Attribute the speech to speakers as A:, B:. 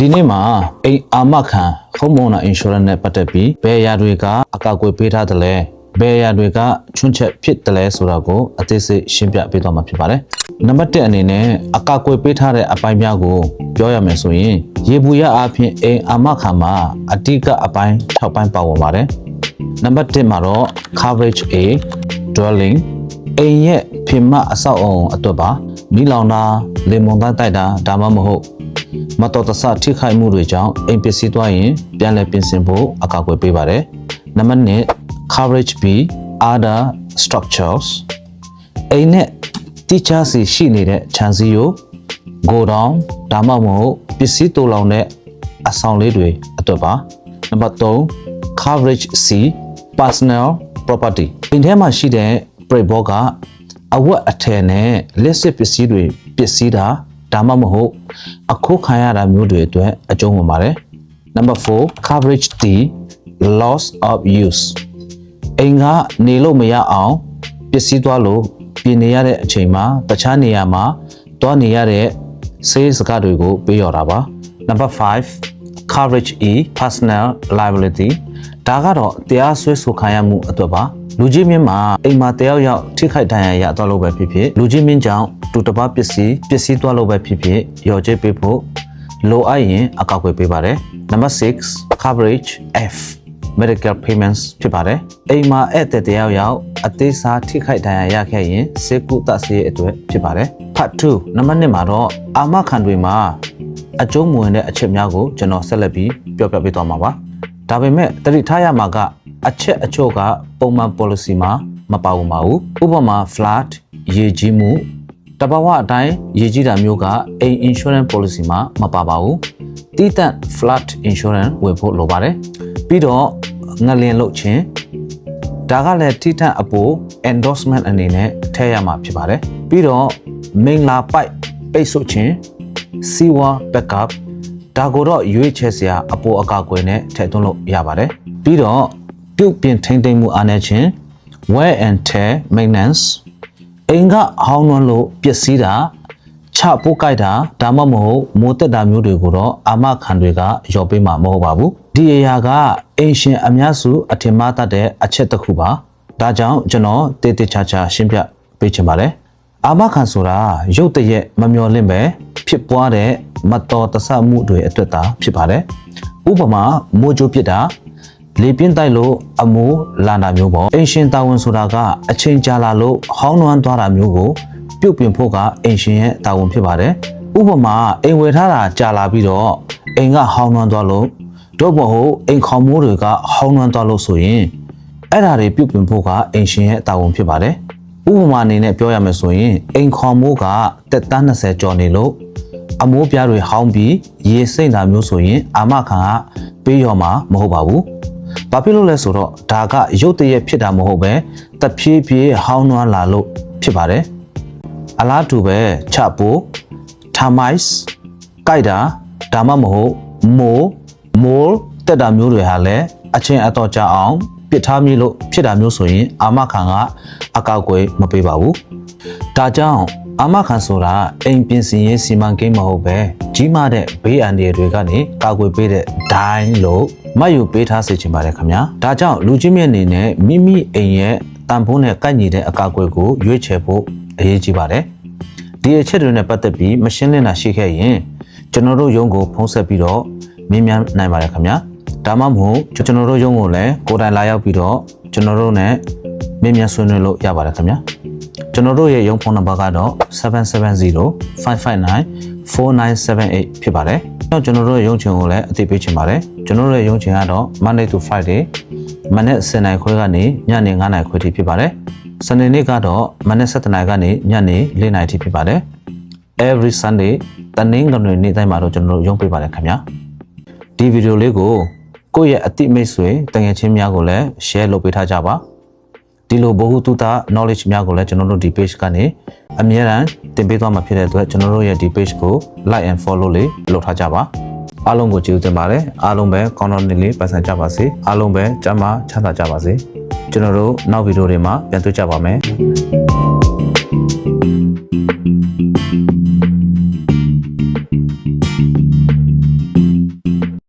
A: ဒီနေ့မှာအိမ်အာမခံ homeowner insurance နဲ့ပတ်သက်ပြီးဘယ်အရာတွေကအကာအကွယ်ပေးထားတယ်လဲဘယ်အရာတွေကချွန်းချက်ဖြစ်တယ်လဲဆိုတာကိုအသေးစိတ်ရှင်းပြပေးသွားမှာဖြစ်ပါတယ်နံပါတ်1အနေနဲ့အကာအကွယ်ပေးထားတဲ့အပိုင်းများကိုပြောရမယ်ဆိုရင်ရေဘူးရအားဖြင့်အိမ်အာမခံမှာအတိကအပိုင်း6ပိုင်းပါဝင်ပါတယ်နံပါတ်1မှာတော့ coverage A dwelling အိမ်ရဲ့ပြင်မအဆောက်အအုံအတွက်ပါမီးလောင်တာလေမုန်တိုင်းတိုက်တာဒါမှမဟုတ်မတော်တဆထိခိုက်မှုတွေကြောင့်အိမ်ပစ္စည်းသွားရင်ပြန်လည်ပြင်ဆင်ဖို့အကာအကွယ်ပေးပါတယ်နံပါတ်2 coverage B other structures အိမ်နဲ့တိကျစီရှိနေတဲ့ခြံစည်းရိုး go down ဒါမှမဟုတ်ပစ္စည်းတိုးလောင်တဲ့အဆောင်လေးတွေအတွက်ပါနံပါတ်3 coverage C personal property အိမ်ထဲမှာရှိတဲ့ပရိဘောကအဝတ်အထည်နဲ့လက်စစ်ပစ္စည်းတွေပစ္စည်းတာဒါမှမဟုတ်အခုခံရတာမျိုးတွေအတွက်အကျုံးဝင်ပါတယ်နံပါတ်4 coverage D loss of use အိမ်ကနေလို့မရအောင်ပစ္စည်းသွားလို့ပြင်နေရတဲ့အချိန်မှာတခြားနေရာမှာတွားနေရတဲ့ဆေးစကားတွေကိုပေးရတာပါနံပါတ်5 coverage E personal liability ဒါကတော့တရားစွဲဆိုခံရမှုအတွက်ပါလူကြီးမင်းမှာအိမ်မှာတယောက်ယောက်ထိခိုက်ဒဏ်ရာရသွားလို့ပဲဖြစ်ဖြစ်လူကြီးမင်းကြောင့်တူတပတ်ပစ္စည်းသွားလို့ပဲဖြစ်ဖြစ်ရော်ကျပေးဖို့လိုအပ်ရင်အကောက်ွယ်ပေးပါတယ်နံပါတ်6 coverage F medical payments ဖြစ်ပါတယ်အိမ်မှာဧည့်သည်တယောက်ယောက်အသေးစားထိခိုက်ဒဏ်ရာရခဲ့ရင်စေကုသဆေးအတွက်ဖြစ်ပါတယ် part 2နံပါတ်1မှာတော့အာမခံတွေမှာအကျုံးမဝင်တဲ့အချက်များကိုကျွန်တော်ဆက်လက်ပြီးပြောပြပေးသွားမှာပါဒါပေမဲ့တတိထားရမှာကအချက်အချို့ကပုံမှန် policy မှာမပါဘူးပါဘူးဥပမာ flood ရေကြီးမှုတဘာဝအတိုင်းရေကြီးတာမျိုးကအိမ် insurance policy မှာမပါပါဘူးတိတန့် flood insurance ဝယ်ဖို့လိုပါတယ်ပြီးတော့ငလျင်လုတ်ခြင်းဒါကလည်းတိတန့်အပို endorsement အနေနဲ့ထည့်ရမှာဖြစ်ပါတယ်ပြီးတော့မိန်လာပိုက်ပိတ်ဆို့ခြင်း sewer backup ဒါကိုတော့ရွေးချယ်စရာအပိုအကာအကွယ်နဲ့ထည့်သွင်းလို့ရပါတယ်ပြီးတော့ပြုတ်ပြင်ထိမ့်သိမ်းမှုအားနည်းခြင်း wear and tear maintenance အိမ်ကဟောင်းနှွမ်းလို့ပျက်စီးတာချပိုးကြိုက်တာဒါမှမဟုတ်မိုးတက်တာမျိုးတွေကိုတော့အာမခံတွေကရော်ပေးမှာမဟုတ်ပါဘူးဒီအရာကအိမ်ရှင်အများစုအထင်မှားတတ်တဲ့အချက်တစ်ခုပါဒါကြောင့်ကျွန်တော်တေးသေးချာချာရှင်းပြပေးချင်ပါတယ်အာမခံဆိုတာရုတ်တရက်မမျှော်လင့်ပဲဖြစ်ပွားတဲ့မတော်တဆမှုတွေအတွက်သာဖြစ်ပါတယ်ဥပမာမိုးကြိုးပစ်တာလေပြင်းတိုက်လို့အမိုးလာတာမျိုးပေါ့အိမ်ရှင်တာဝန်ဆိုတာကအချိန်ကြာလာလို့ဟောင်းနှွမ်းသွားတာမျိုးကိုပြုတ်ပြင်ဖို့ကအိမ်ရှင်ရဲ့တာဝန်ဖြစ်ပါတယ်ဥပမာအိမ်ဝယ်ထားတာကြာလာပြီးတော့အိမ်ကဟောင်းနှွမ်းသွားလို့တော့မဟုတ်အိမ်ခေါမိုးတွေကဟောင်းနှွမ်းသွားလို့ဆိုရင်အဲ့ဒါတွေပြုတ်ပြင်ဖို့ကအိမ်ရှင်ရဲ့တာဝန်ဖြစ်ပါတယ်ဥပမာအနေနဲ့ပြောရမယ်ဆိုရင်အိမ်ခေါမိုးကတက်တန်း20ကျော်နေလို့အမိုးပြားတွေဟောင်းပြီးရေစိမ့်တာမျိုးဆိုရင်အာမခံကပေးရောမှာမဟုတ်ပါဘူးဘာဖြစ်လို့လဲဆိုတော့ဒါကရုတ်တရက်ဖြစ်တာမဟုတ်ပဲတဖြည်းဖြည်းဟောင်းနွမ်းလာလို့ဖြစ်ပါတယ်အလားတူပဲချပိုး termites ကိုက်တာဒါမှမဟုတ်မိုးတက်တာမျိုးတွေဟာလည်းအချင်းအတော်ကြာအောင်ပစ်ထားမိလို့ဖြစ်တာမျိုးဆိုရင်အာမခံကအကောက်ကွယ်မပေးပါဘူးဒါကြောင့်အာမခံဆိုတာအိမ်ပြင်ဆင်ရေးစီမံကိန်းမဟုတ်ပဲကြီးမားတဲ့ဘေးအန္တရာယ်တွေကနေကာကွယ်ပေးတဲ့ဒိုင်းလို့မှတ်ယူပေးထားစေချင်ပါတယ်ခင်ဗျာဒါကြောင့်လူကြီးမြတ်အနေနဲ့မိမိအိမ်ရဲ့တန်ဖိုးနဲ့ကိုက်ညီတဲ့အကာအကွယ်ကိုရွေးချယ်ဖို့အရေးကြီးပါတယ်ဒီအချက်တွေနဲ့ပတ်သက်ပြီးမရှင်းလင်းတာရှိခဲ့ရင်ကျွန်တော်တို့ရုံးကိုဖုန်းဆက်ပြီးတော့မြင်မြန်နိုင်ပါတယ်ခင်ဗျာဒါမှမဟုတ်ကျွန်တော်တို့ရုံးကိုလည်းကိုယ်တိုင်လာရောက်ပြီးတော့ကျွန်တော်တို့နဲ့မြင်မြန်ဆွေးနွေးလို့ရပါတယ်ခင်ဗျာကျွန်တော်တို့ရဲ့ရုံးဖုန်းနံပါတ်ကတော့770-559-4978ဖြစ်ပါတယ်ကျွန်တော်တို့ရုံးချင်ကိုလည်းအသိပေးချင်ပါတယ်ကျွန်တော်တို့ရဲ့ရုံးချင်ကတော့ Monday to Friday မနေ့10:00 နာရီခွဲကနေညနေ9:00 နာရီခွဲထိဖြစ်ပါတယ်စနေနေ့ကတော့မနေ့7:00 နာရီကနေညနေ4:00 နာရီထိဖြစ်ပါတယ် Every Sunday တနင်္ဂနွေနေ့တိုင်းမှာတော့ကျွန်တော်တို့ရုံးပေးပါတယ်ခင်ဗျာဒီဗီဒီယိုလေးကိုကိုယ့်ရဲ့အသိမိတ်ဆွေတငယ်ချင်းများကိုလည်း share လုပ်ပေးထားကြပါဒီလိုဘ ഹു တုတ knowledge များကိုလည်းကျွန်တော်တို့ဒီ page ကနေအမြဲတမ်းတင်ပေးသွားမှာဖြစ်တဲ့အတွက်ကျွန်တော်တို့ရဲ့ဒီ page ကို like and follow လေးလုပ်ထားကြပါအားလုံးကိုကျေးဇူးတင်ပါတယ်အားလုံးပဲကောင်းကောင်းနေလေးပတ်စံကြပါစေအားလုံးပဲကျန်းမာချမ်းသာကြပါစေကျွန်တော်တို့နောက်ဗီဒီယိုတွေမှာပြန်တွေ့ကြပါမယ်